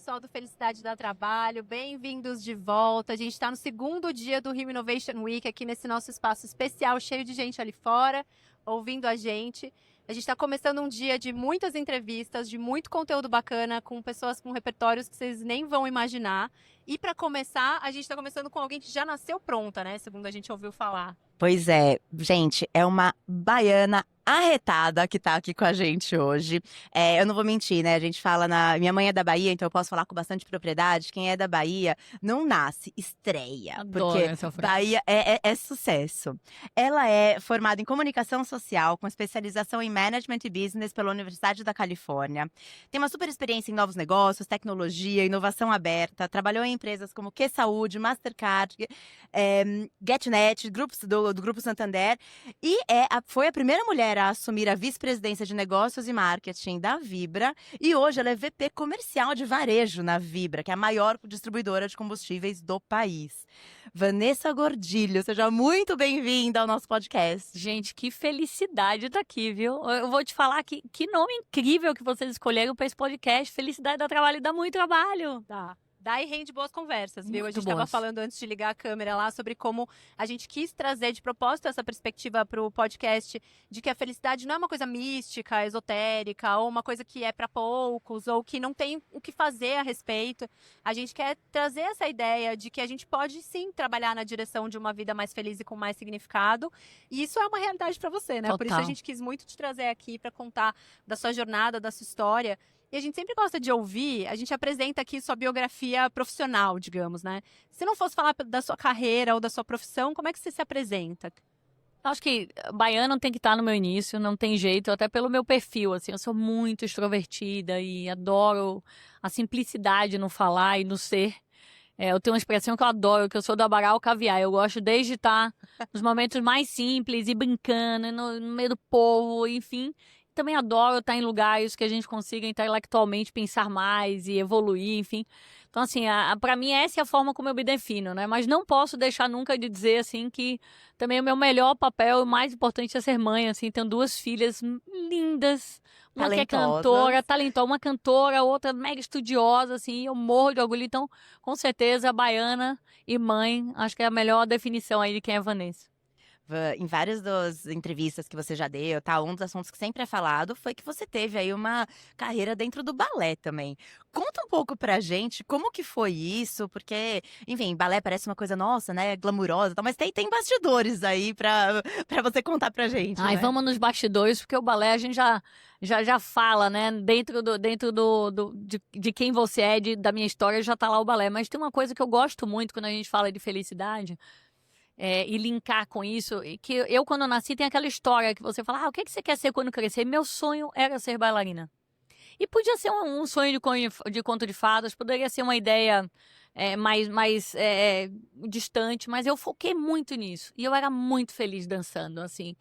pessoal do Felicidade dá Trabalho, bem-vindos de volta. A gente está no segundo dia do Rio Innovation Week, aqui nesse nosso espaço especial, cheio de gente ali fora, ouvindo a gente. A gente está começando um dia de muitas entrevistas, de muito conteúdo bacana, com pessoas com repertórios que vocês nem vão imaginar. E para começar, a gente está começando com alguém que já nasceu pronta, né? Segundo a gente ouviu falar. Pois é, gente, é uma baiana arretada que tá aqui com a gente hoje. Eu não vou mentir, né? A gente fala Minha mãe é da Bahia, então eu posso falar com bastante propriedade. Quem é da Bahia não nasce, estreia. Adoro porque essa frase. Bahia é sucesso. Ela é formada em comunicação social, com especialização em management e business pela Universidade da Califórnia. Tem uma super experiência em novos negócios, tecnologia, inovação aberta. Trabalhou em empresas como Q Saúde, Mastercard, GetNet, do Grupo Santander. E foi a primeira mulher a assumir a vice-presidência de negócios e marketing da Vibra. E hoje ela é VP comercial de varejo na Vibra, que é a maior distribuidora de combustíveis do país. Vanessa Gordilho, seja muito bem-vinda ao nosso podcast. Gente, que felicidade estar aqui, viu? Eu vou te falar que nome incrível que vocês escolheram para esse podcast. Felicidade dá trabalho e dá muito trabalho. Dá e rende boas conversas, viu? Muito A gente estava boas. falando antes de ligar a câmera lá sobre como a gente quis trazer de propósito essa perspectiva para o podcast de que a felicidade não é uma coisa mística, esotérica, ou uma coisa que é para poucos, ou que não tem o que fazer a respeito. A gente quer trazer essa ideia de que a gente pode sim trabalhar na direção de uma vida mais feliz e com mais significado. E isso é uma realidade para você, né? Total. Por isso a gente quis muito te trazer aqui para contar da sua jornada, da sua história. E a gente sempre gosta de ouvir, a gente apresenta aqui sua biografia profissional, digamos, né? Se não fosse falar da sua carreira ou da sua profissão, como é que você se apresenta? Acho que baiano tem que estar no meu início, não tem jeito, até pelo meu perfil, assim, eu sou muito extrovertida e adoro a simplicidade no falar e no ser. Eu tenho uma expressão que eu adoro, que eu sou do abará ao caviar. Eu gosto desde estar nos momentos mais simples e brincando, no meio do povo, enfim. Também adoro estar em lugares que a gente consiga intelectualmente pensar mais e evoluir, enfim. Então, assim, para mim essa é a forma como eu me defino, né? Mas não posso deixar nunca de dizer, assim, que também o meu melhor papel, o mais importante é ser mãe, assim. Tenho duas filhas lindas, uma que é cantora, talentosa, uma cantora, outra mega estudiosa, assim, eu morro de orgulho. Então, com certeza, baiana e mãe, acho que é a melhor definição aí de quem é Vanessa. Em várias das entrevistas que você já deu, tá? Um dos assuntos que sempre é falado foi que você teve aí uma carreira dentro do balé também. Conta um pouco pra gente como que foi isso, porque, enfim, balé parece uma coisa nossa, né? Glamurosa e tal, mas tem bastidores aí pra você contar pra gente. Ai, né? vamos nos bastidores, porque o balé a gente já fala, né? Dentro de quem você é, da minha história, já tá lá o balé. Mas tem uma coisa que eu gosto muito quando a gente fala de felicidade. E linkar com isso, que eu quando nasci tem aquela história que você fala, o que você quer ser quando crescer? Meu sonho era ser bailarina. E podia ser um sonho de conto de fadas, poderia ser uma ideia mais distante, mas eu foquei muito nisso. E eu era muito feliz dançando, assim.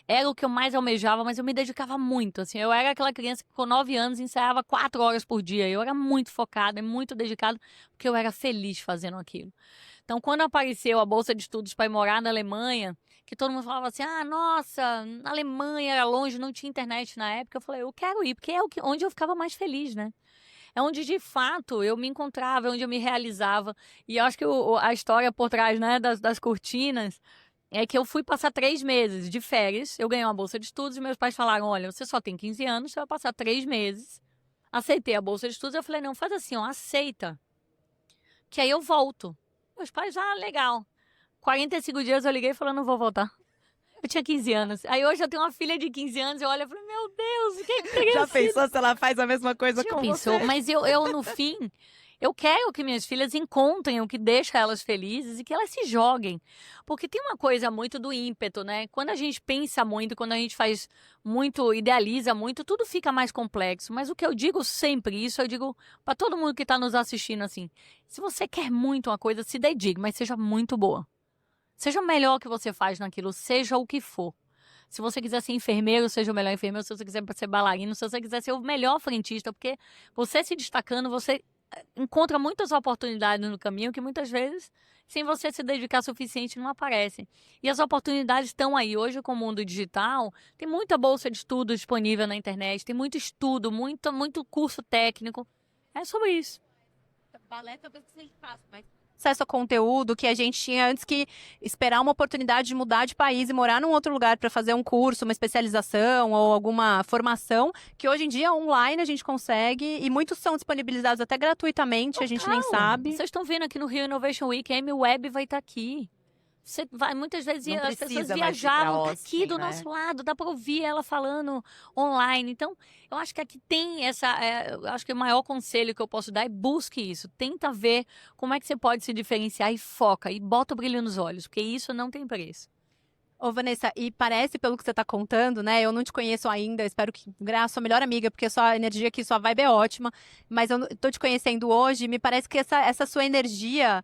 Era o que eu mais almejava, mas eu me dedicava muito, assim. Eu era aquela criança que com 9 anos ensaiava 4 horas por dia. Eu era muito focada, muito dedicada, porque eu era feliz fazendo aquilo. Então, quando apareceu a bolsa de estudos para ir morar na Alemanha, que todo mundo falava assim, nossa, na Alemanha era longe, não tinha internet na época, eu falei, eu quero ir, porque é onde eu ficava mais feliz, né? É onde, de fato, eu me encontrava, é onde eu me realizava. E eu acho que a história por trás, né, das cortinas é que eu fui passar 3 meses de férias, eu ganhei uma bolsa de estudos e meus pais falaram, olha, você só tem 15 anos, você vai passar 3 meses. Aceitei a bolsa de estudos, eu falei, não, faz assim, aceita, que aí eu volto. Meus pais, legal. 45 dias eu liguei falando, não vou voltar. Eu tinha 15 anos. Aí hoje eu tenho uma filha de 15 anos, eu olho e falo, meu Deus, que criança. Já pensou se ela faz a mesma coisa Já com pensou, você? mas eu no fim, eu quero que minhas filhas encontrem o que deixa elas felizes e que elas se joguem. Porque tem uma coisa muito do ímpeto, né? Quando a gente pensa muito, quando a gente faz muito, idealiza muito, tudo fica mais complexo. Mas o que eu digo sempre, isso eu digo para todo mundo que tá nos assistindo assim, se você quer muito uma coisa, se dedique, mas seja muito boa. Seja o melhor que você faz naquilo, seja o que for. Se você quiser ser enfermeiro, seja o melhor enfermeiro. Se você quiser ser bailarino, se você quiser ser o melhor frentista, porque você se destacando, você encontra muitas oportunidades no caminho que muitas vezes, sem você se dedicar o suficiente, não aparecem. E as oportunidades estão aí. Hoje, com o mundo digital, tem muita bolsa de estudo disponível na internet, tem muito estudo, muito curso técnico. É sobre isso. balé talvez seja fácil, mas acesso a conteúdo que a gente tinha antes que esperar uma oportunidade de mudar de país e morar num outro lugar para fazer um curso, uma especialização ou alguma formação, que hoje em dia online a gente consegue e muitos são disponibilizados até gratuitamente, a gente nem Total. sabe. Vocês estão vendo aqui no Rio Innovation Week, a Amy Webb vai estar aqui. Você vai, muitas vezes Não as pessoas precisa mais ir pra viajavam Austin, aqui do né? nosso lado, dá para ouvir ela falando online. Então, eu acho que aqui tem eu acho que o maior conselho que eu posso dar é busque isso. Tenta ver como é que você pode se diferenciar e foca e bota o brilho nos olhos, porque isso não tem preço. Ô, Vanessa, e parece pelo que você tá contando, né? Eu não te conheço ainda, espero que graças sua melhor amiga, porque sua energia aqui, sua vibe é ótima, mas eu tô te conhecendo hoje, me parece que essa sua energia,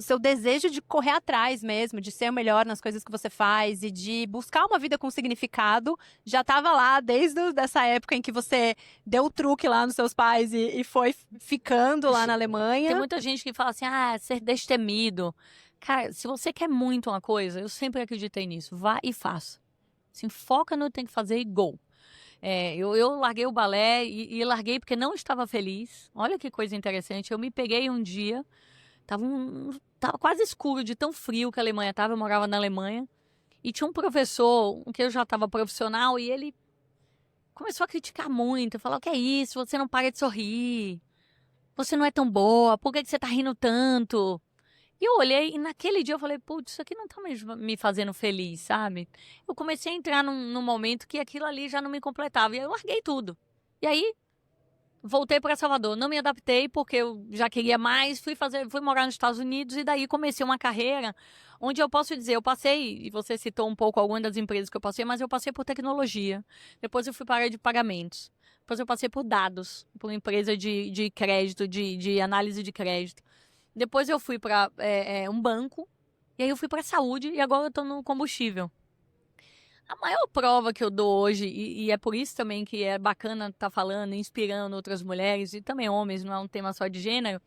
seu desejo de correr atrás mesmo, de ser o melhor nas coisas que você faz e de buscar uma vida com significado, já tava lá desde essa época em que você deu o truque lá nos seus pais e foi ficando lá na Alemanha. Tem muita gente que fala assim, ser destemido. Cara, se você quer muito uma coisa, eu sempre acreditei nisso. Vá e faça. Assim, foca no que tem que fazer e go. Eu larguei o balé e larguei porque não estava feliz. Olha que coisa interessante. Eu me peguei um dia, tava quase escuro de tão frio que a Alemanha estava. Eu morava na Alemanha. E tinha um professor, que eu já estava profissional, e ele começou a criticar muito. Falou, o que é isso? Você não para de sorrir. Você não é tão boa. Por que você tá rindo tanto? E eu olhei e naquele dia eu falei, putz, isso aqui não tá me fazendo feliz, sabe? Eu comecei a entrar num momento que aquilo ali já não me completava. E aí eu larguei tudo. E aí, voltei para Salvador. Não me adaptei porque eu já queria mais. Fui morar nos Estados Unidos e daí comecei uma carreira onde eu posso dizer, eu passei, e você citou um pouco algumas das empresas que eu passei, mas eu passei por tecnologia. Depois eu fui para a área de pagamentos. Depois eu passei por dados, por uma empresa de crédito, de análise de crédito. Depois eu fui para um banco, e aí eu fui para saúde, e agora eu estou no combustível. A maior prova que eu dou hoje, e é por isso também que é bacana estar falando, inspirando outras mulheres, e também homens, não é um tema só de gênero,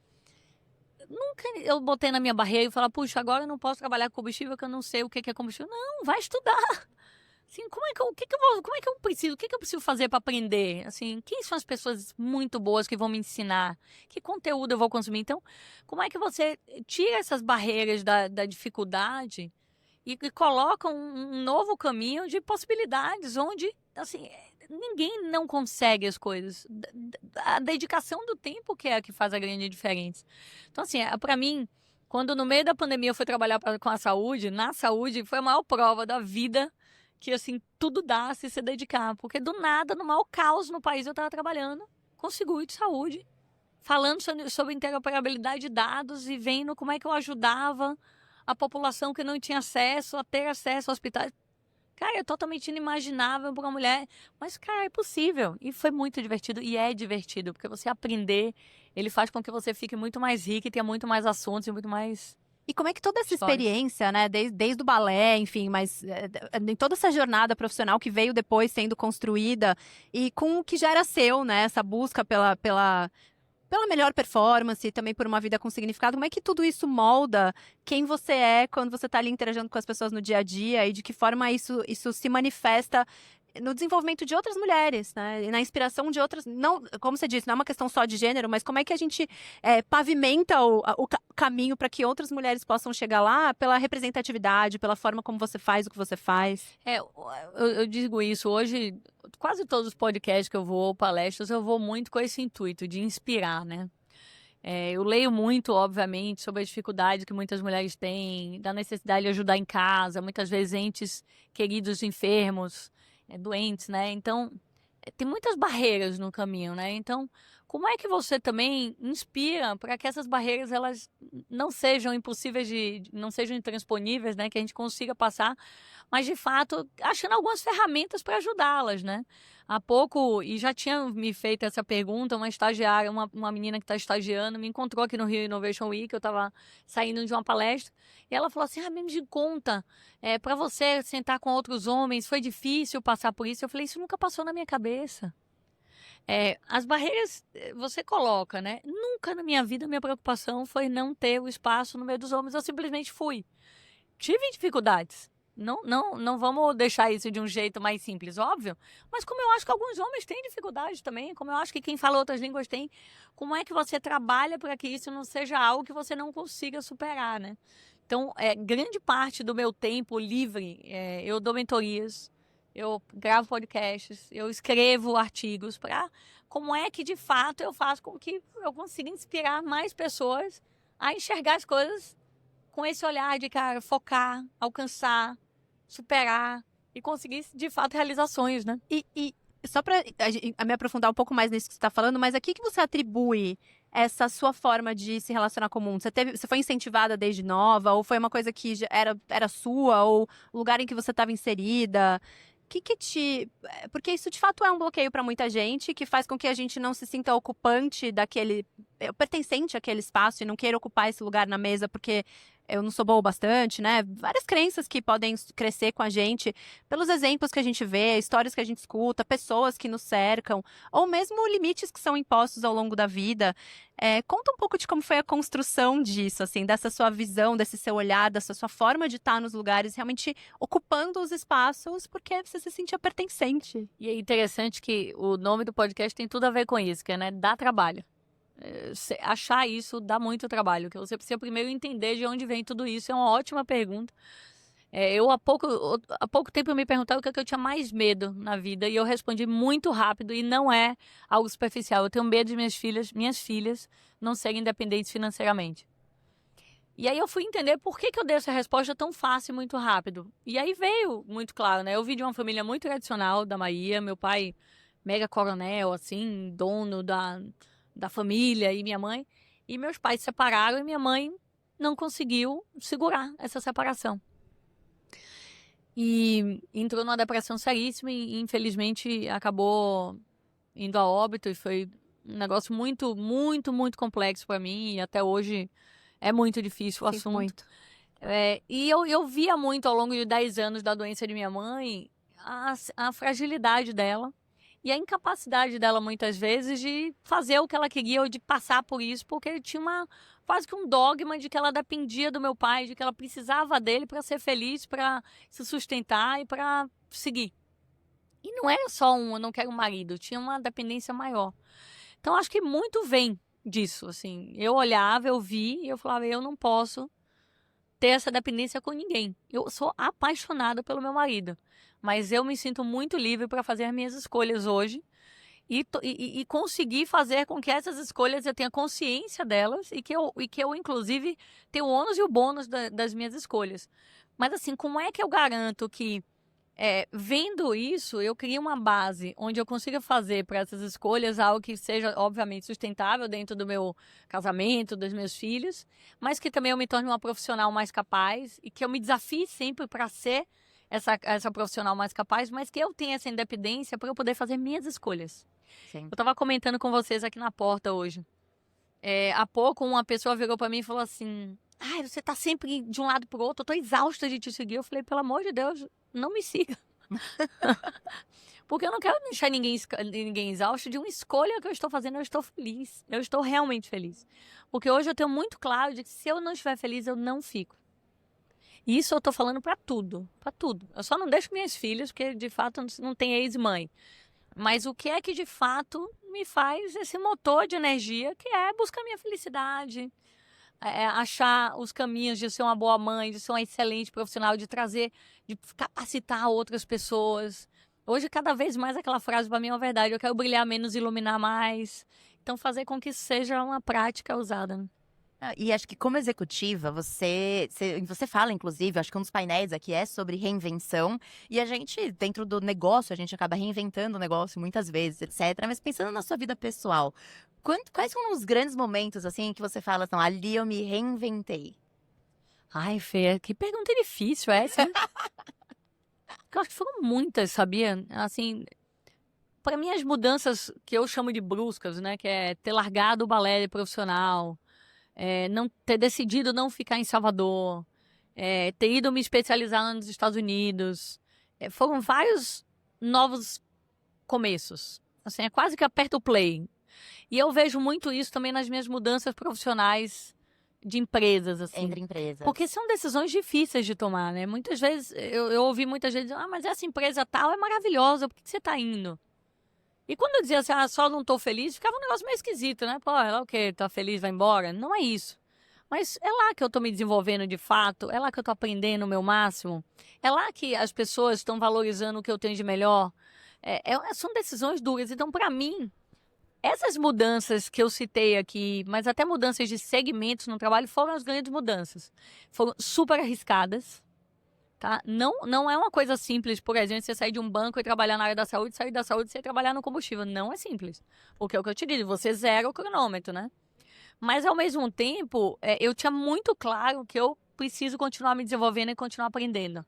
nunca eu botei na minha barreira e falar, puxa, agora eu não posso trabalhar com combustível, que eu não sei o que é combustível. Não, vai estudar. Assim, como é que eu preciso fazer para aprender? Assim, quem são as pessoas muito boas que vão me ensinar? Que conteúdo eu vou consumir? Então, como é que você tira essas barreiras da dificuldade e coloca um novo caminho de possibilidades, onde, assim, ninguém não consegue as coisas. A dedicação do tempo que é a que faz a grande diferença. Então, assim, para mim, quando no meio da pandemia eu fui trabalhar com a saúde, na saúde foi a maior prova da vida que, assim, tudo dá se se dedicar. Porque do nada, no maior caos no país, eu estava trabalhando com seguro de saúde, falando sobre interoperabilidade de dados e vendo como é que eu ajudava a população que não tinha acesso a ter acesso a hospitais. Cara, é totalmente inimaginável para uma mulher, mas, cara, é possível. E foi muito divertido, e é divertido, porque você aprender, ele faz com que você fique muito mais rica e tenha muito mais assuntos e muito mais... E como é que toda essa histórias. experiência, né, desde o balé, enfim, mas em toda essa jornada profissional que veio depois sendo construída e com o que já era seu, né, essa busca pela melhor performance e também por uma vida com significado, como é que tudo isso molda quem você é quando você está ali interagindo com as pessoas no dia a dia e de que forma isso se manifesta no desenvolvimento de outras mulheres, né? E na inspiração de outras, não, como você disse, não é uma questão só de gênero, mas como é que a gente pavimenta o caminho para que outras mulheres possam chegar lá pela representatividade, pela forma como você faz o que você faz. Eu digo isso hoje, quase todos os podcasts que eu vou, palestras, eu vou muito com esse intuito de inspirar, né? Eu leio muito, obviamente, sobre a dificuldade que muitas mulheres têm, da necessidade de ajudar em casa, muitas vezes entes queridos enfermos, doentes, né? Então, tem muitas barreiras no caminho, né? Então, como é que você também inspira para que essas barreiras elas não sejam impossíveis não sejam intransponíveis, né? Que a gente consiga passar, mas de fato achando algumas ferramentas para ajudá-las, né? Há pouco, e já tinha me feito essa pergunta, uma estagiária, uma menina que está estagiando, me encontrou aqui no Rio Innovation Week, eu estava saindo de uma palestra, e ela falou assim, me de conta, para você sentar com outros homens, foi difícil passar por isso? Eu falei, isso nunca passou na minha cabeça. As barreiras você coloca, né? Nunca na minha vida minha preocupação foi não ter o espaço no meio dos homens, eu simplesmente fui. Tive dificuldades, Não vamos deixar isso de um jeito mais simples, óbvio. Mas como eu acho que alguns homens têm dificuldade também, como eu acho que quem fala outras línguas tem, como é que você trabalha para que isso não seja algo que você não consiga superar, né? Então, grande parte do meu tempo livre, eu dou mentorias, eu gravo podcasts, eu escrevo artigos para como é que, de fato, eu faço com que eu consiga inspirar mais pessoas a enxergar as coisas com esse olhar de, cara, focar, alcançar, superar e conseguir, de fato, realizações, né? E só para me aprofundar um pouco mais nisso que você está falando, mas a que você atribui essa sua forma de se relacionar com o mundo? Você foi incentivada desde nova? Ou foi uma coisa que já era sua? Ou o lugar em que você estava inserida? Porque isso de fato é um bloqueio para muita gente, que faz com que a gente não se sinta ocupante pertencente àquele espaço e não queira ocupar esse lugar na mesa porque eu não sou boa o bastante, né? Várias crenças que podem crescer com a gente pelos exemplos que a gente vê, histórias que a gente escuta, pessoas que nos cercam, ou mesmo limites que são impostos ao longo da vida. Conta um pouco de como foi a construção disso, assim, dessa sua visão, desse seu olhar, dessa sua forma de estar nos lugares, realmente ocupando os espaços porque você se sentia pertencente. E é interessante que o nome do podcast tem tudo a ver com isso, que é, né, dá trabalho. Achar isso dá muito trabalho, que você precisa primeiro entender de onde vem tudo isso. É uma ótima pergunta. Há pouco tempo eu me perguntaram o que eu tinha mais medo na vida e eu respondi muito rápido e não é algo superficial. Eu tenho medo de minhas filhas não serem independentes financeiramente. E aí eu fui entender por que eu dei essa resposta tão fácil e muito rápido. E aí veio muito claro, né? Eu vim de uma família muito tradicional da Bahia, meu pai mega coronel, assim, dono da família, e minha mãe. E meus pais se separaram e minha mãe não conseguiu segurar essa separação. E entrou numa depressão seríssima e infelizmente acabou indo a óbito e foi um negócio muito, muito, muito complexo para mim e até hoje é muito difícil o assunto. Muito. E eu via muito ao longo de 10 anos da doença de minha mãe a fragilidade dela e a incapacidade dela muitas vezes de fazer o que ela queria ou de passar por isso, porque tinha quase que um dogma de que ela dependia do meu pai, de que ela precisava dele para ser feliz, para se sustentar e para seguir. E não era só eu não quero um marido, tinha uma dependência maior. Então acho que muito vem disso, assim. Eu olhava, eu vi e eu falava, eu não posso ter essa dependência com ninguém. Eu sou apaixonada pelo meu marido, mas eu me sinto muito livre para fazer as minhas escolhas hoje e conseguir fazer com que essas escolhas eu tenha consciência delas e que eu inclusive, tenha o ônus e o bônus das minhas escolhas. Mas assim, como é que eu garanto que vendo isso, eu crio uma base onde eu consiga fazer para essas escolhas algo que seja, obviamente, sustentável dentro do meu casamento, dos meus filhos, mas que também eu me torne uma profissional mais capaz e que eu me desafie sempre para ser essa profissional mais capaz, mas que eu tenha essa independência para eu poder fazer minhas escolhas. Sim. Eu estava comentando com vocês aqui na porta hoje. Há pouco uma pessoa virou para mim e falou assim, você tá sempre de um lado pro outro, eu tô exausta de te seguir. Eu falei, pelo amor de Deus, não me siga. Porque eu não quero deixar ninguém exausto de uma escolha que eu estou fazendo. Eu estou feliz, eu estou realmente feliz. Porque hoje eu tenho muito claro de que se eu não estiver feliz, eu não fico. E isso eu tô falando pra tudo, pra tudo. Eu só não deixo minhas filhas, porque de fato não tem ex-mãe. Mas o que é que de fato me faz esse motor de energia, que é buscar minha felicidade, achar os caminhos de ser uma boa mãe, de ser uma excelente profissional, de capacitar outras pessoas. Hoje, cada vez mais, aquela frase para mim é uma verdade. Eu quero brilhar menos e iluminar mais. Então, fazer com que isso seja uma prática usada, né? E acho que como executiva, você fala, inclusive, acho que um dos painéis aqui é sobre reinvenção. E a gente, dentro do negócio, a gente acaba reinventando o negócio muitas vezes, etc. Mas pensando na sua vida pessoal, quais são os grandes momentos, assim, que você fala, assim, ali eu me reinventei? Ai, Fê, que pergunta difícil essa, hein? Eu acho que foram muitas, sabia? Assim, para mim, as mudanças que eu chamo de bruscas, né? Que é ter largado o balé profissional, não ter decidido não ficar em Salvador, ter ido me especializar nos Estados Unidos. Foram vários novos começos. Assim, é quase que aperta o play. E eu vejo muito isso também nas minhas mudanças profissionais de empresas, assim. Entre empresas. Porque são decisões difíceis de tomar, né? Muitas vezes, eu ouvi muitas vezes, mas essa empresa tal é maravilhosa, por que você tá indo? E quando eu dizia assim, só não tô feliz, ficava um negócio meio esquisito, né? Pô, ela o quê? Tá feliz, vai embora? Não é isso. Mas é lá que eu tô me desenvolvendo de fato, é lá que eu tô aprendendo o meu máximo, é lá que as pessoas estão valorizando o que eu tenho de melhor. São decisões duras. Então, para mim, essas mudanças que eu citei aqui, mas até mudanças de segmentos no trabalho, foram as grandes mudanças. Foram super arriscadas, tá? Não é uma coisa simples, por exemplo, você sair de um banco e trabalhar na área da saúde, sair da saúde e você trabalhar no combustível. Não é simples. Porque é o que eu te digo, você zera o cronômetro, né? Mas, ao mesmo tempo, eu tinha muito claro que eu preciso continuar me desenvolvendo e continuar aprendendo.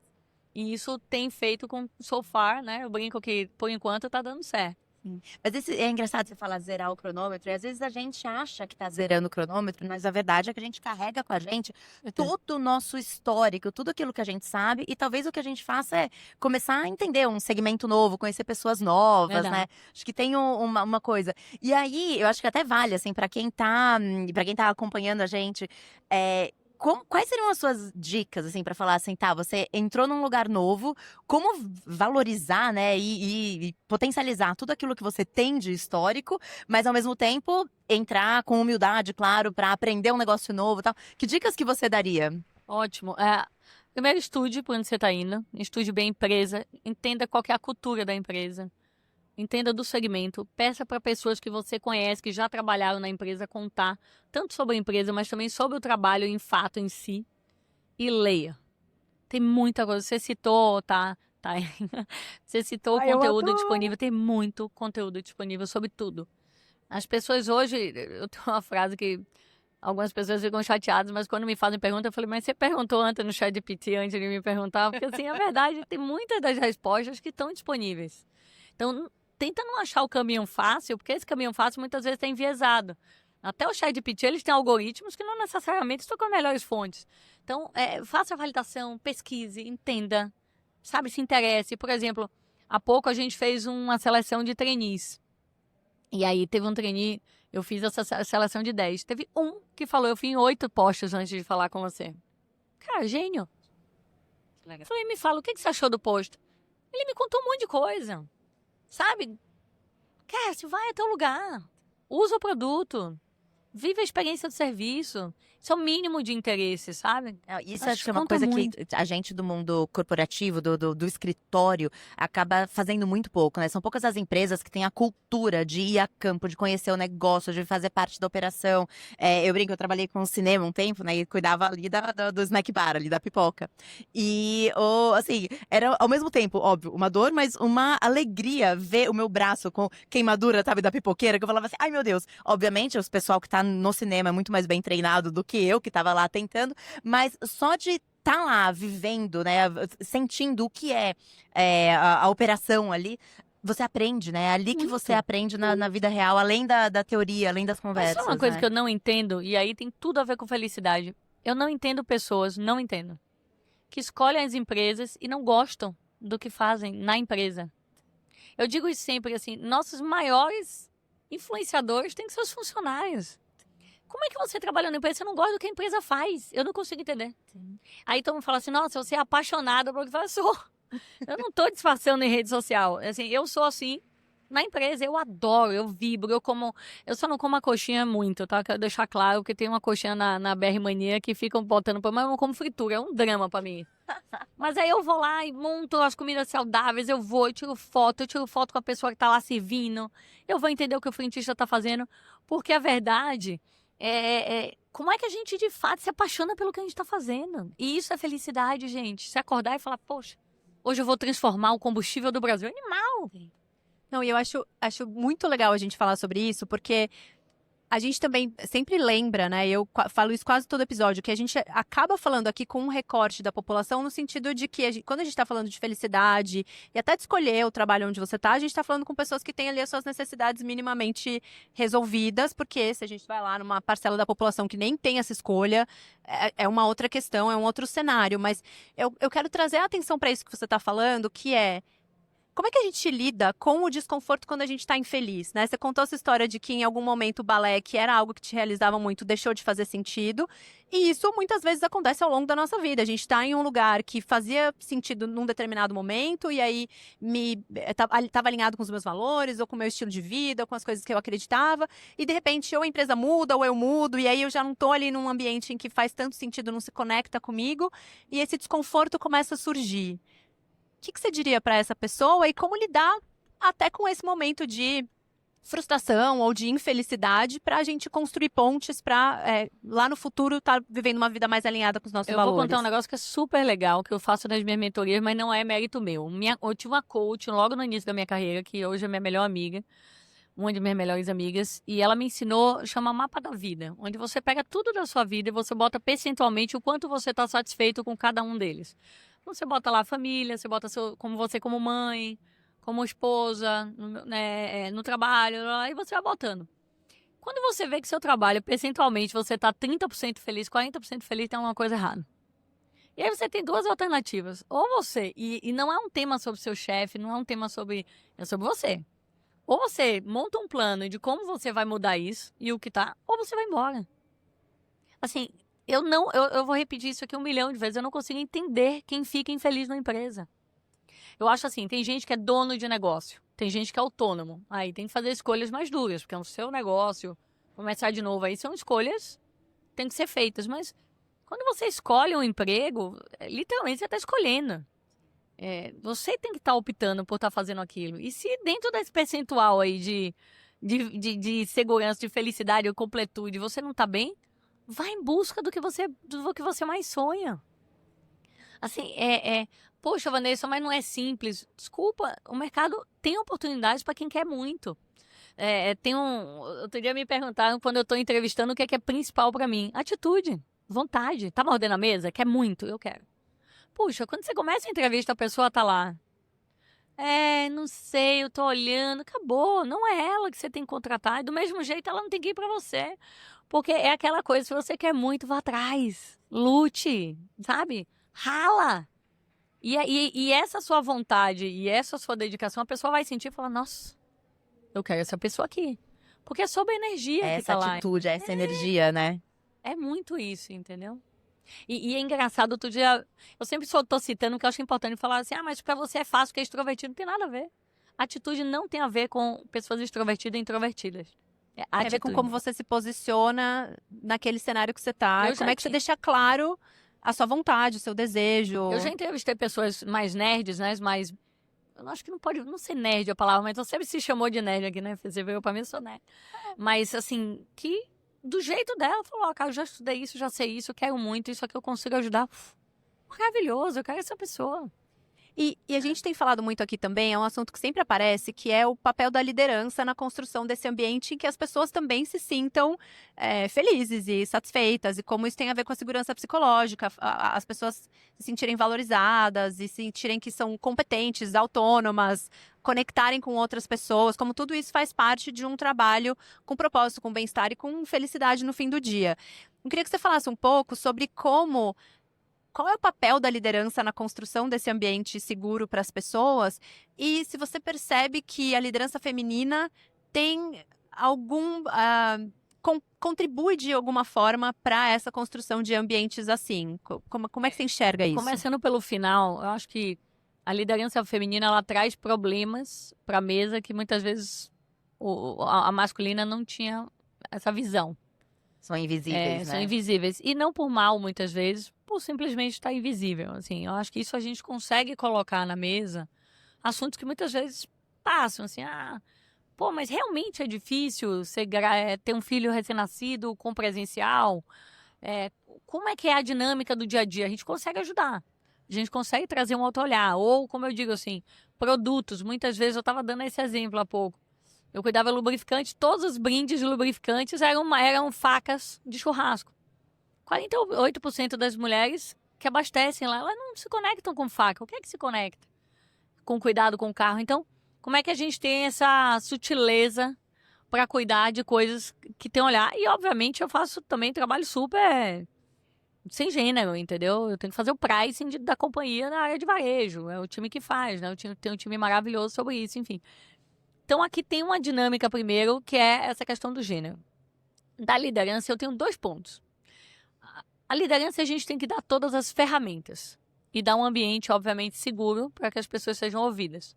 E isso tem feito com so far, né? Eu brinco que, por enquanto, tá dando certo. Mas é engraçado você falar zerar o cronômetro, e às vezes a gente acha que tá zerando o cronômetro, mas a verdade é que a gente carrega com a gente todo o nosso histórico, tudo aquilo que a gente sabe, e talvez o que a gente faça é começar a entender um segmento novo, conhecer pessoas novas, né? Acho que tem uma coisa. E aí, eu acho que até vale, assim, para quem tá acompanhando a gente, quais seriam as suas dicas, assim, para falar assim, tá, você entrou num lugar novo, como valorizar, né, e potencializar tudo aquilo que você tem de histórico, mas ao mesmo tempo entrar com humildade, claro, para aprender um negócio novo e tal. Que dicas que você daria? Ótimo. Primeiro, estude por onde você está indo, estude bem a empresa, entenda qual que é a cultura da empresa. Entenda do segmento, peça para pessoas que você conhece, que já trabalharam na empresa, contar tanto sobre a empresa, mas também sobre o trabalho em fato em si. E leia. Tem muita coisa. Você citou, tá? Você citou o conteúdo disponível. Tem muito conteúdo disponível sobre tudo. As pessoas hoje, eu tenho uma frase que algumas pessoas ficam chateadas, mas quando me fazem pergunta, eu falei, mas você perguntou antes no ChatGPT, antes de me perguntar? Porque assim, a verdade, tem muitas das respostas que estão disponíveis. Então, tenta não achar o caminho fácil, porque esse caminho fácil muitas vezes está enviesado. Até o ChatGPT, eles têm algoritmos que não necessariamente estão com as melhores fontes. Então, faça a validação, pesquise, entenda, sabe, se interesse. Por exemplo, há pouco a gente fez uma seleção de trainees. E aí teve um trainee, eu fiz essa seleção de 10. Teve um que falou, eu fiz 8 posts antes de falar com você. Cara, gênio. Eu falei, me fala, o que você achou do post? Ele me contou um monte de coisa. Sabe? Cara, você vai até o lugar. Usa o produto. Vive a experiência do serviço. Isso é o mínimo de interesse, sabe? Isso acho que é uma coisa muito. Que a gente do mundo corporativo, do escritório, acaba fazendo muito pouco, né? São poucas as empresas que têm a cultura de ir a campo, de conhecer o negócio, de fazer parte da operação. Eu brinco, eu trabalhei com cinema um tempo, né? E cuidava ali do snack bar, ali da pipoca. E, assim, era ao mesmo tempo, óbvio, uma dor, mas uma alegria ver o meu braço com queimadura, sabe, da pipoqueira, que eu falava assim, ai meu Deus. Obviamente, o pessoal que tá no cinema é muito mais bem treinado do que eu, que tava lá tentando, mas só de tá lá vivendo, né, sentindo o que a operação ali, você aprende, né? É ali que você aprende na vida real, além da teoria, além das conversas. Mas só uma coisa né? que eu não entendo, e aí tem tudo a ver com felicidade. Eu não entendo pessoas, não entendo, que escolhem as empresas e não gostam do que fazem na empresa. Eu digo isso sempre, assim, nossos maiores influenciadores têm que ser os funcionários. Como é que você trabalha na empresa e você não gosta do que a empresa faz? Eu não consigo entender. Sim. Aí todo mundo fala assim, nossa, você é apaixonada por o que faz. Eu sou. Eu não tô disfarçando em rede social. Assim, eu sou assim na empresa. Eu adoro, eu vibro, eu só não como a coxinha muito, tá? Quero deixar claro que tem uma coxinha na BR Mania que ficam botando pra mim, mas eu não como fritura, é um drama pra mim. Mas aí eu vou lá e monto as comidas saudáveis, eu tiro foto com a pessoa que tá lá servindo, eu vou entender o que o frentista tá fazendo, porque a verdade como é que a gente de fato se apaixona pelo que a gente tá fazendo. E isso é felicidade, gente. Se acordar e falar, poxa, hoje eu vou transformar o combustível do Brasil. Animal! Não, e eu acho muito legal a gente falar sobre isso, porque a gente também sempre lembra, né? Eu falo isso quase todo episódio, que a gente acaba falando aqui com um recorte da população no sentido de que quando a gente está falando de felicidade e até de escolher o trabalho onde você está, a gente está falando com pessoas que têm ali as suas necessidades minimamente resolvidas, porque se a gente vai lá numa parcela da população que nem tem essa escolha, é uma outra questão, é um outro cenário. Mas eu quero trazer a atenção para isso que você está falando, que Como é que a gente lida com o desconforto quando a gente está infeliz, né? Você contou essa história de que em algum momento o balé, que era algo que te realizava muito, deixou de fazer sentido. E isso muitas vezes acontece ao longo da nossa vida. A gente está em um lugar que fazia sentido num determinado momento e aí estava alinhado com os meus valores, ou com o meu estilo de vida, ou com as coisas que eu acreditava. E de repente ou a empresa muda ou eu mudo e aí eu já não estou ali num ambiente em que faz tanto sentido, não se conecta comigo e esse desconforto começa a surgir. O que você diria para essa pessoa e como lidar até com esse momento de frustração ou de infelicidade para a gente construir pontes para lá no futuro estar vivendo uma vida mais alinhada com os nossos valores? Eu vou contar um negócio que é super legal, que eu faço nas minhas mentorias, mas não é mérito meu. Eu tive uma coach logo no início da minha carreira, que hoje é minha melhor amiga, uma de minhas melhores amigas, e ela me ensinou, chama Mapa da Vida, onde você pega tudo da sua vida e você bota percentualmente o quanto você está satisfeito com cada um deles. Então, você bota lá a família, você bota como você como mãe, como esposa, no trabalho, e você vai botando. Quando você vê que seu trabalho, percentualmente, você está 30% feliz, 40% feliz, tem alguma coisa errada. E aí você tem duas alternativas. Ou você, e não é um tema sobre seu chefe, não é um tema sobre... É sobre você. Ou você monta um plano de como você vai mudar isso e o que tá, ou você vai embora. Assim... Eu vou repetir isso aqui 1 milhão de vezes. Eu não consigo entender quem fica infeliz na empresa. Eu acho assim, tem gente que é dono de negócio. Tem gente que é autônomo. Aí tem que fazer escolhas mais duras, porque é o seu negócio. Começar de novo aí são escolhas que tem que ser feitas. Mas quando você escolhe um emprego, literalmente você está escolhendo. Você tem que estar optando por estar fazendo aquilo. E se dentro desse percentual aí de segurança, de felicidade ou completude, você não está bem, vai em busca do que você mais sonha. Assim, poxa, Vanessa, mas não é simples. Desculpa, o mercado tem oportunidades para quem quer muito. Outro dia me perguntaram, quando eu estou entrevistando, o que é principal para mim. Atitude, vontade. Tá mordendo a mesa? Quer muito? Eu quero. Puxa, quando você começa a entrevista, a pessoa tá lá. Não sei, eu tô olhando. Acabou, não é ela que você tem que contratar. E do mesmo jeito, ela não tem que ir para você. Porque é aquela coisa, se você quer muito, vá atrás. Lute, sabe? Rala. E essa sua vontade e essa sua dedicação, a pessoa vai sentir e falar, nossa, eu quero essa pessoa aqui. Porque é sobre a energia que tá lá. Essa atitude, essa energia, né? É muito isso, entendeu? E é engraçado, outro dia, eu sempre tô citando, que eu acho importante falar assim, mas pra você é fácil, porque é extrovertido, não tem nada a ver. Atitude não tem a ver com pessoas extrovertidas e introvertidas. Tem a ver com como você se posiciona naquele cenário que você tá. Como é que você deixa claro a sua vontade, o seu desejo. Eu já entrevistei pessoas mais nerds, né? Mais... Eu acho que não pode... Não sei nerd a palavra, mas você se chamou de nerd aqui, né? Você veio pra mim, eu sou nerd. Mas, assim, que do jeito dela, falou, cara, eu já estudei isso, já sei isso, eu quero muito, isso aqui eu consigo ajudar. Maravilhoso, eu quero essa pessoa. E a gente tem falado muito aqui também, é um assunto que sempre aparece, que é o papel da liderança na construção desse ambiente em que as pessoas também se sintam felizes e satisfeitas, e como isso tem a ver com a segurança psicológica, as pessoas se sentirem valorizadas e sentirem que são competentes, autônomas, conectarem com outras pessoas, como tudo isso faz parte de um trabalho com propósito, com bem-estar e com felicidade no fim do dia. Eu queria que você falasse um pouco sobre qual é o papel da liderança na construção desse ambiente seguro para as pessoas? E se você percebe que a liderança feminina tem contribui de alguma forma para essa construção de ambientes assim? Como é que você enxerga isso? Começando pelo final, eu acho que a liderança feminina, ela traz problemas para a mesa que muitas vezes a masculina não tinha essa visão. São invisíveis, né? São invisíveis. E não por mal, muitas vezes, por simplesmente estar invisível. Assim, eu acho que isso a gente consegue colocar na mesa assuntos que muitas vezes passam, assim, mas realmente é difícil ter um filho recém-nascido com presencial? Como é que é a dinâmica do dia a dia? A gente consegue ajudar. A gente consegue trazer um outro olhar. Ou, como eu digo assim, produtos. Muitas vezes, eu estava dando esse exemplo há pouco. Eu cuidava lubrificante, todos os brindes de lubrificantes eram facas de churrasco. 48% das mulheres que abastecem lá, elas não se conectam com faca. O que é que se conecta? Com cuidado com o carro. Então, como é que a gente tem essa sutileza para cuidar de coisas que tem olhar? E, obviamente, eu faço também trabalho super sem gênero, entendeu? Eu tenho que fazer o pricing da companhia na área de varejo. É o time que faz, né? Tem um time maravilhoso sobre isso, enfim. Então, aqui tem uma dinâmica primeiro, que é essa questão do gênero. Da liderança, eu tenho 2 pontos. A liderança, a gente tem que dar todas as ferramentas. E dar um ambiente, obviamente, seguro para que as pessoas sejam ouvidas.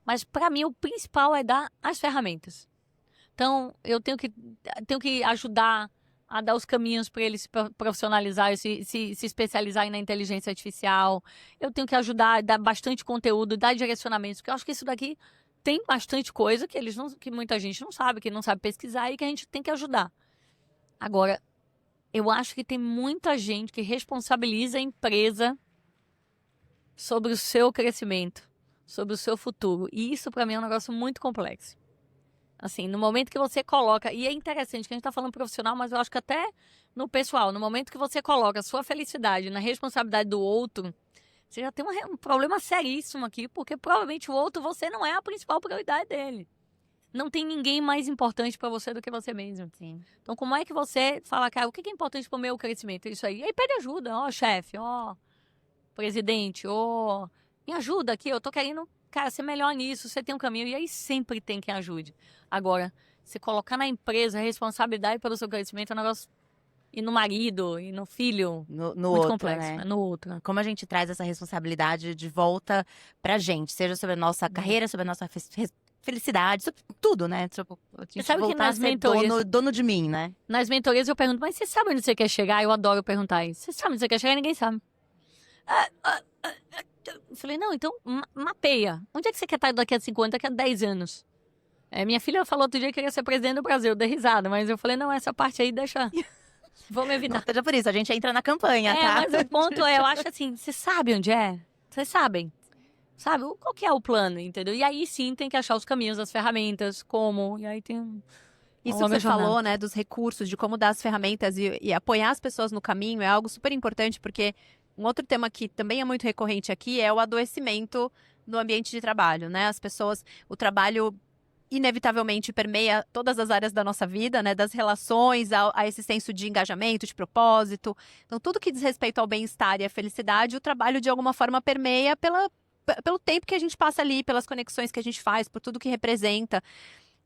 Mas, para mim, o principal é dar as ferramentas. Então, eu tenho que ajudar a dar os caminhos para eles se profissionalizar, se especializarem na inteligência artificial. Eu tenho que ajudar a dar bastante conteúdo, dar direcionamentos, porque eu acho que isso daqui tem bastante coisa que muita gente não sabe, que não sabe pesquisar e que a gente tem que ajudar. Agora, eu acho que tem muita gente que responsabiliza a empresa sobre o seu crescimento, sobre o seu futuro. E isso, para mim, é um negócio muito complexo. Assim, no momento que você coloca... E é interessante que a gente está falando profissional, mas eu acho que até no pessoal, no momento que você coloca a sua felicidade na responsabilidade do outro, você já tem um problema seríssimo aqui, porque provavelmente o outro, você não é a principal prioridade dele. Não tem ninguém mais importante para você do que você mesmo. Sim. Então, como é que você fala, cara, o que é importante para o meu crescimento? Isso aí. E aí pede ajuda. Ó, chefe, ó, presidente, ó, me ajuda aqui, eu tô querendo, cara, ser melhor nisso, você tem um caminho. E aí sempre tem quem ajude. Agora, se colocar na empresa a responsabilidade pelo seu crescimento é um negócio... E no marido, e no filho, No muito outro, complexo. né? No outro. Como a gente traz essa responsabilidade de volta pra gente, seja sobre a nossa carreira, sobre a nossa felicidade, sobre tudo, né? Tipo, a gente sabe que voltar nas a ser mentorias- dono de mim, né? Nas mentorias eu pergunto, mas você sabe onde você quer chegar? Eu adoro perguntar isso. Você sabe onde você quer chegar? Ninguém sabe. Eu falei, não, então mapeia. Onde é que você quer estar daqui a 5 anos, daqui a 10 anos? Minha filha falou outro dia que queria ser presidente do Brasil. Eu dei risada, mas eu falei, não, essa parte aí deixa... Vamos Não evitar. seja por isso, a gente entra na campanha, tá? Mas o ponto é, eu acho assim, você sabe onde é? Vocês sabem? Sabe? Qual que é o plano, entendeu? E aí sim tem que achar os caminhos, as ferramentas, como. E aí tem Isso que longa você jornada. falou, né, dos recursos, de como dar as ferramentas e apoiar as pessoas no caminho é algo super importante, porque um outro tema que também é muito recorrente aqui é o adoecimento no ambiente de trabalho, né? As pessoas, o trabalho inevitavelmente permeia todas as áreas da nossa vida, né? Das relações a esse senso de engajamento, de propósito. Então, tudo que diz respeito ao bem-estar e à felicidade, o trabalho de alguma forma permeia pelo tempo que a gente passa ali, pelas conexões que a gente faz, por tudo que representa.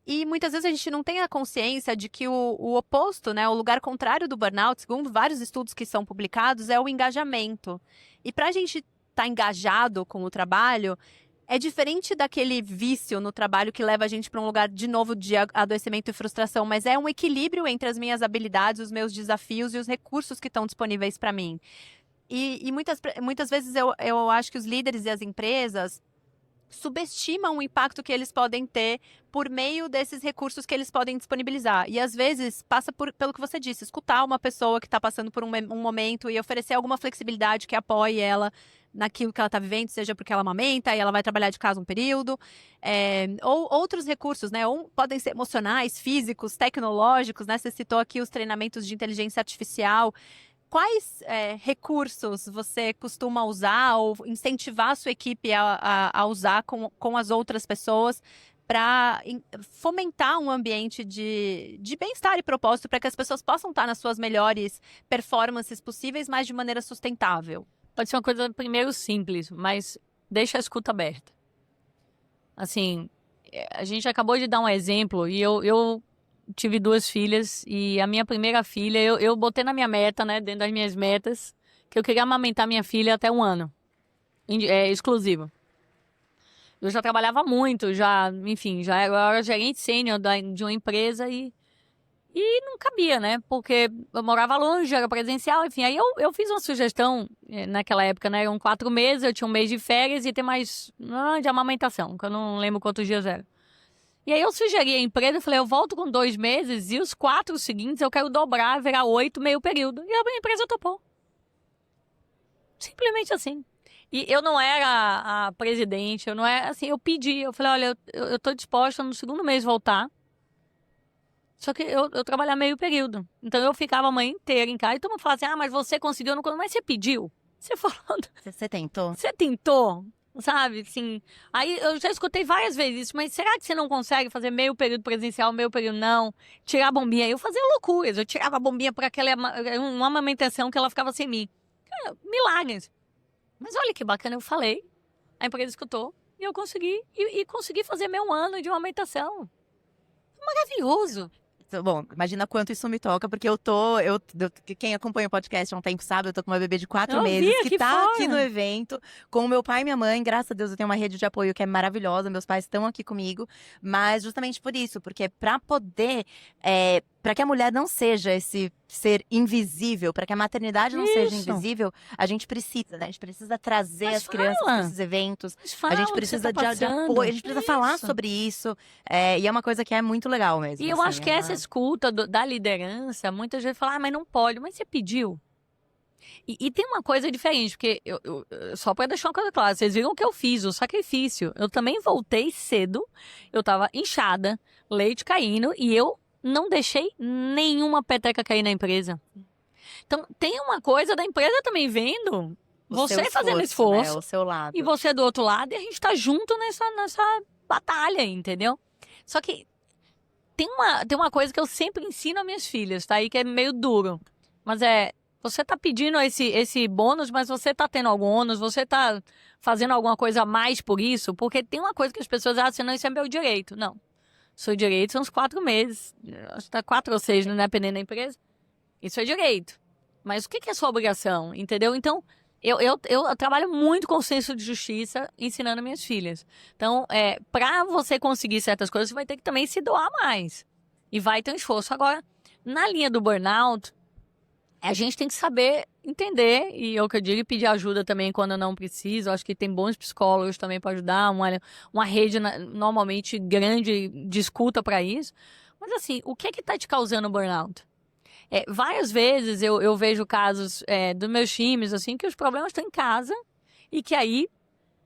E muitas vezes a gente não tem a consciência de que o oposto, né, o lugar contrário do burnout, segundo vários estudos que são publicados, é o engajamento. E para a gente estar engajado com o trabalho, é diferente daquele vício no trabalho que leva a gente para um lugar, de novo, de adoecimento e frustração, mas é um equilíbrio entre as minhas habilidades, os meus desafios e os recursos que estão disponíveis para mim. E muitas vezes eu acho que os líderes e as empresas subestimam o impacto que eles podem ter por meio desses recursos que eles podem disponibilizar. E às vezes passa pelo que você disse, escutar uma pessoa que está passando por um momento e oferecer alguma flexibilidade que apoie ela naquilo que ela está vivendo, seja porque ela amamenta e ela vai trabalhar de casa um período, ou outros recursos, né? Ou podem ser emocionais, físicos, tecnológicos, né? Você citou aqui os treinamentos de inteligência artificial. Quais recursos você costuma usar ou incentivar a sua equipe a usar com as outras pessoas para fomentar um ambiente de bem-estar e propósito para que as pessoas possam estar nas suas melhores performances possíveis, mas de maneira sustentável? Pode ser uma coisa, primeiro, simples, mas deixa a escuta aberta. Assim, a gente acabou de dar um exemplo e eu tive 2 filhas e a minha primeira filha, eu botei na minha meta, né, dentro das minhas metas, que eu queria amamentar minha filha até 1 ano, exclusivo. Eu já trabalhava muito, enfim, eu era gerente sênior de uma empresa e não cabia, né, porque eu morava longe, era presencial, enfim, aí eu fiz uma sugestão, naquela época, né, eram 4 meses, eu tinha 1 mês de férias e tem mais de amamentação, que eu não lembro quantos dias era. E aí eu sugeri à empresa, eu falei, eu volto com 2 meses e os 4 seguintes eu quero dobrar, virar 8, meio período. E a empresa topou. Simplesmente assim. E eu não era a presidente, eu não era, assim, eu pedi, eu falei, olha, eu tô disposta no 2º mês voltar. Só que eu trabalhava meio período. Então eu ficava a manhã inteira em casa e todo mundo falava assim, mas você conseguiu, não, mas você pediu. Você falou, Você tentou? você tentou. sabe? Assim, aí eu já escutei várias vezes isso, mas será que você não consegue fazer meio período presencial, meio período não? Tirar a bombinha. Eu fazia loucuras, eu tirava a bombinha por uma amamentação que ela ficava sem mim. Cara, milagres. Mas olha que bacana, eu falei, a empresa escutou, e eu consegui, e consegui fazer meu ano de amamentação. Maravilhoso. Bom, imagina quanto isso me toca, porque quem acompanha o podcast há um tempo sabe, eu tô com uma bebê de 4 Eu vi meses, que aqui tá fora. aqui no evento, com o meu pai e minha mãe, graças a Deus eu tenho uma rede de apoio que é maravilhosa, meus pais estão aqui comigo, mas justamente por isso, porque pra poder, pra que a mulher não seja esse ser invisível, pra que a maternidade não seja Isso. invisível, a gente precisa, né? A gente precisa trazer Mas as crianças fala. pra esses eventos, Mas fala a gente o que você precisa tá de apoio, passando. a gente precisa falar Isso. sobre isso, e é uma coisa que é muito legal mesmo. E eu assim, acho que essa escuta da liderança, muitas vezes fala, mas não pode, mas você pediu. E tem uma coisa diferente, porque só para deixar uma coisa clara, vocês viram o que eu fiz, o sacrifício. Eu também voltei cedo, eu tava inchada, leite caindo, e eu não deixei nenhuma peteca cair na empresa. Então, tem uma coisa da empresa também vendo, O seu você fazendo né? esforço, O seu lado. e você do outro lado, e a gente tá junto nessa batalha, entendeu? Só que tem uma coisa que eu sempre ensino às minhas filhas, tá? Aí que é meio duro. Mas você tá pedindo esse bônus, mas você tá tendo algum ônus, você tá fazendo alguma coisa a mais por isso? Porque tem uma coisa que as pessoas acham, não, isso é meu direito. Não. Seu direito são uns 4 meses. Acho que tá 4 ou 6, né? Dependendo da empresa. Isso é direito. Mas o que é sua obrigação? Entendeu? Então, eu trabalho muito com o senso de justiça ensinando minhas filhas. Então, para você conseguir certas coisas, você vai ter que também se doar mais. E vai ter um esforço. Agora, na linha do burnout, a gente tem que saber entender, e é o que eu digo, e pedir ajuda também quando não precisa. Eu acho que tem bons psicólogos também para ajudar, uma rede normalmente grande de escuta para isso. Mas assim, o que é que tá te causando burnout? Várias vezes eu vejo casos dos meus times, assim, que os problemas estão em casa e que aí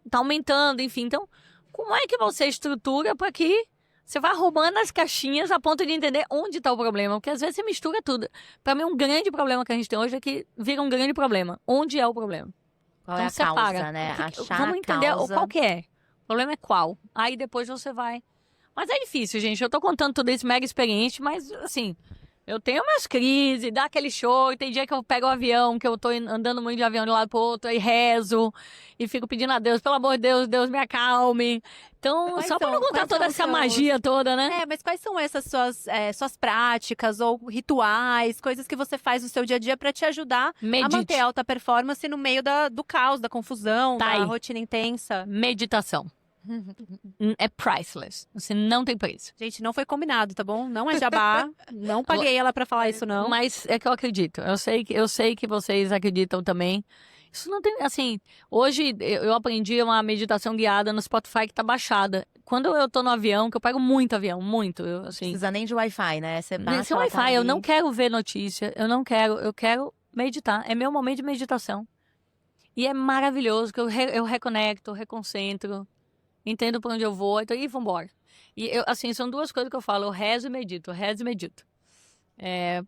tá aumentando, enfim. Então, como é que você estrutura para que você vá arrumando as caixinhas a ponto de entender onde está o problema? Porque às vezes você mistura tudo. Para mim, um grande problema que a gente tem hoje é que vira um grande problema. Onde é o problema? Qual é a separa. causa, né? Achar Vamos a entender causa. qual que é. O problema é qual. Aí depois você vai. Mas é difícil, gente. Eu tô contando tudo isso mega experiente, mas assim, eu tenho minhas crises, dá aquele show, e tem dia que eu pego o avião, que eu tô andando muito de avião de um lado pro outro, aí rezo, e fico pedindo a Deus, pelo amor de Deus, Deus me acalme. Então, Quais só pra não são- contar quais toda são essa os seus- magia toda, né? Mas quais são essas suas práticas ou rituais, coisas que você faz no seu dia a dia para te ajudar a Medite. manter alta performance no meio do caos, da confusão, Tá da aí. rotina intensa? Meditação. É priceless. Você não tem preço. Gente, não foi combinado, tá bom? Não é jabá, não paguei ela pra falar isso, não. Mas é que eu acredito. Eu sei que vocês acreditam também. Isso não tem, assim, hoje eu aprendi uma meditação guiada no Spotify que tá baixada. Quando eu tô no avião, que eu pego muito avião, muito, assim. Precisa nem de Wi-Fi, né? Você baixa, Nesse ela tá Wi-Fi, eu ali. não quero ver notícia, eu quero meditar. É meu momento de meditação. E é maravilhoso, que eu reconecto, reconcentro, entendo pra onde eu vou, então, e vambora. E, assim, são duas coisas que eu falo, eu rezo e medito,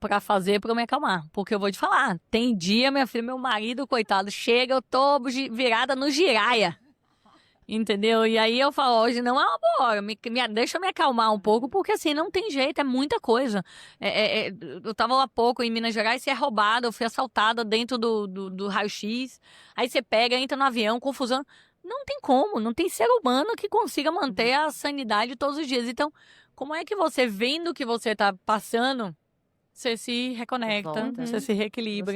pra fazer, pra eu me acalmar. Porque eu vou te falar, tem dia, minha filha, meu marido, coitado, chega, eu tô virada no giraia. Entendeu? E aí eu falo, hoje não é uma boa hora, deixa eu me acalmar um pouco, porque assim, não tem jeito, é muita coisa. Eu tava há pouco em Minas Gerais, você é roubada, eu fui assaltada dentro do raio-x, aí você pega, entra no avião, confusão. Não tem como, não tem ser humano que consiga manter a sanidade todos os dias. Então, como é que você, vendo o que você tá passando, você se reconecta, Volta. você se reequilibra.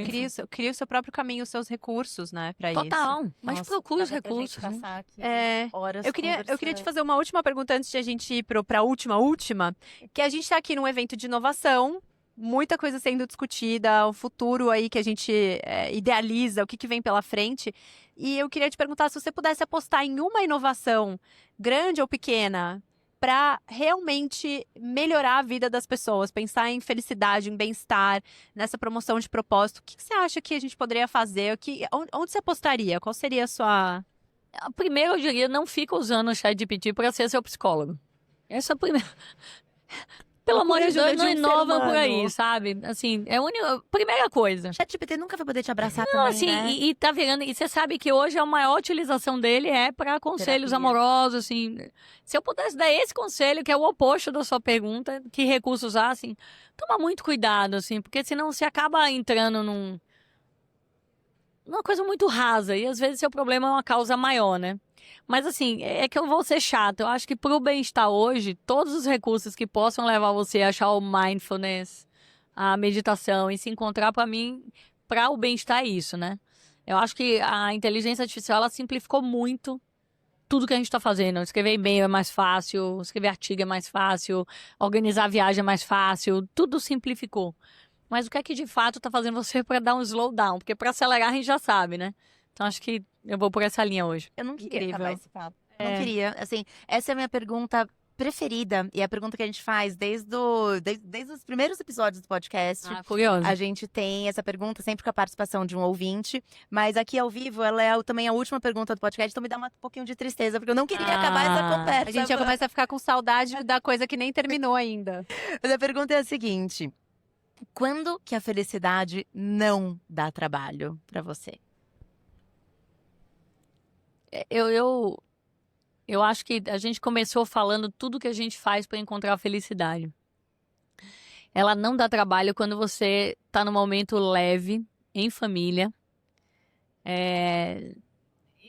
Cria o seu próprio caminho, os seus recursos, né, pra isso. Total, mas Nossa, procure os dá pra gente recursos. né? passar aqui horas Eu queria te conversando. fazer uma última pergunta antes de a gente ir pra última, que a gente tá aqui num evento de inovação, muita coisa sendo discutida, o futuro aí que a gente idealiza, o que vem pela frente. E eu queria te perguntar se você pudesse apostar em uma inovação, grande ou pequena, para realmente melhorar a vida das pessoas, pensar em felicidade, em bem-estar, nessa promoção de propósito. O que você acha que a gente poderia fazer? Onde você apostaria? Qual seria a sua... Primeiro, eu diria, não fica usando o ChatGPT para ser seu psicólogo. Essa é a primeira. pelo amor de ajuda Deus, não de um ser inova por aí, humano. sabe? Assim, é a única, primeira coisa. ChatGPT nunca vai poder te abraçar Não, também, assim, né? e tá virando. E você sabe que hoje a maior utilização dele é para conselhos Terapia. amorosos, assim. Se eu pudesse dar esse conselho, que é o oposto da sua pergunta, que recurso usar, assim, toma muito cuidado, assim, porque senão você acaba entrando numa coisa muito rasa. E às vezes seu problema é uma causa maior, né? Mas assim, é que eu vou ser chata. Eu acho que pro bem-estar hoje, todos os recursos que possam levar você a achar o mindfulness, a meditação e se encontrar, para mim, para o bem-estar é isso, né? Eu acho que a inteligência artificial, ela simplificou muito tudo que a gente está fazendo. Escrever e-mail é mais fácil, escrever artigo é mais fácil, organizar a viagem é mais fácil, tudo simplificou. Mas o que é que de fato está fazendo você para dar um slowdown? Porque para acelerar a gente já sabe, né? Então acho que eu vou por essa linha hoje. Eu não queria Incrível. acabar esse papo. Não queria. Assim, essa é a minha pergunta preferida. E é a pergunta que a gente faz desde os primeiros episódios do podcast. Ah, curioso. A gente tem essa pergunta sempre com a participação de um ouvinte. Mas aqui ao vivo, ela é também a última pergunta do podcast. Então me dá um pouquinho de tristeza, porque eu não queria acabar essa conversa. A gente já começa a ficar com saudade da coisa que nem terminou ainda. Mas a pergunta é a seguinte. Quando que a felicidade não dá trabalho pra você? Eu acho que a gente começou falando tudo que a gente faz para encontrar a felicidade. Ela não dá trabalho quando você tá num momento leve, em família,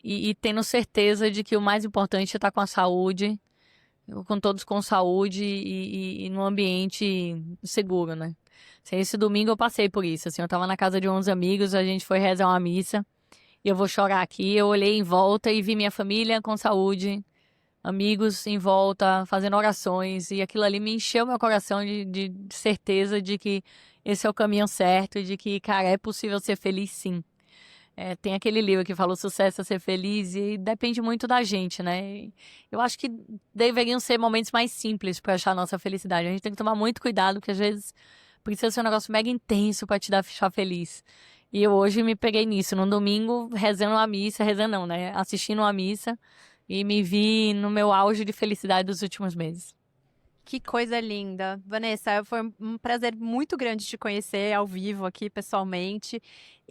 e tendo certeza de que o mais importante é estar com a saúde, com todos com saúde e num ambiente seguro, né? Assim, esse domingo eu passei por isso, assim, eu tava na casa de uns amigos, a gente foi rezar uma missa, e eu vou chorar aqui, eu olhei em volta e vi minha família com saúde, amigos em volta, fazendo orações, e aquilo ali me encheu meu coração de certeza de que esse é o caminho certo, e de que, cara, é possível ser feliz sim. Tem aquele livro que fala o sucesso é ser feliz, e depende muito da gente, né? Eu acho que deveriam ser momentos mais simples para achar a nossa felicidade. A gente tem que tomar muito cuidado, porque às vezes precisa ser um negócio mega intenso para te deixar feliz. E eu hoje me peguei nisso, num domingo, rezando uma missa, rezando não, né? Assistindo uma missa, e me vi no meu auge de felicidade dos últimos meses. Que coisa linda. Vanessa, foi um prazer muito grande te conhecer ao vivo aqui, pessoalmente.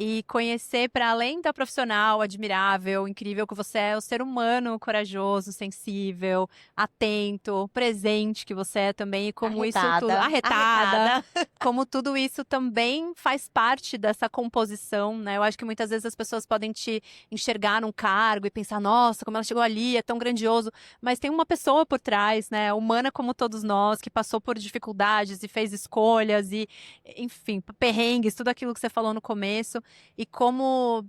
E conhecer, para além da profissional admirável, incrível que você é, o ser humano corajoso, sensível, atento, presente que você é também. E como isso tudo. Arretada. Como tudo isso também faz parte dessa composição, né? Eu acho que muitas vezes as pessoas podem te enxergar num cargo e pensar, nossa, como ela chegou ali, é tão grandioso. Mas tem uma pessoa por trás, né? Humana como todos nós, que passou por dificuldades e fez escolhas e, enfim, perrengues, tudo aquilo que você falou no começo. E como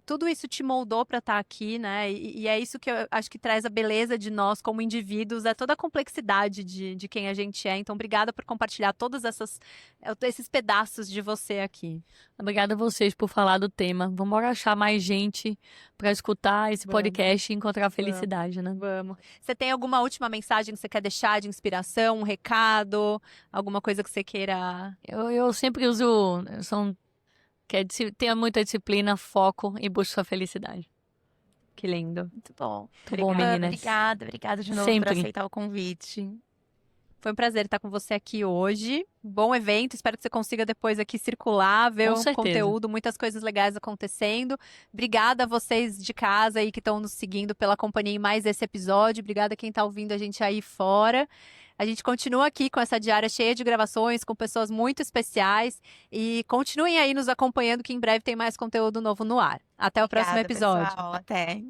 tudo isso te moldou para estar aqui, né? E é isso que eu acho que traz a beleza de nós como indivíduos, é toda a complexidade de quem a gente é. Então, obrigada por compartilhar todos esses pedaços de você aqui. Obrigada a vocês por falar do tema. Vamos achar mais gente para escutar esse podcast e encontrar a felicidade, né? Vamos. Você tem alguma última mensagem que você quer deixar de inspiração, um recado, alguma coisa que você queira? Eu sempre uso, tenha muita disciplina, foco e busca a felicidade. Que lindo. Muito bom. Muito bom, meninas. Obrigada de novo Sempre. por aceitar o convite. Foi um prazer estar com você aqui hoje. Bom evento, espero que você consiga depois aqui circular, ver Com o certeza. conteúdo, muitas coisas legais acontecendo. Obrigada a vocês de casa aí que estão nos seguindo pela companhia em mais esse episódio. Obrigada a quem está ouvindo a gente aí fora. A gente continua aqui com essa diária cheia de gravações, com pessoas muito especiais. E continuem aí nos acompanhando, que em breve tem mais conteúdo novo no ar. Até o próximo episódio. Pessoal. Até.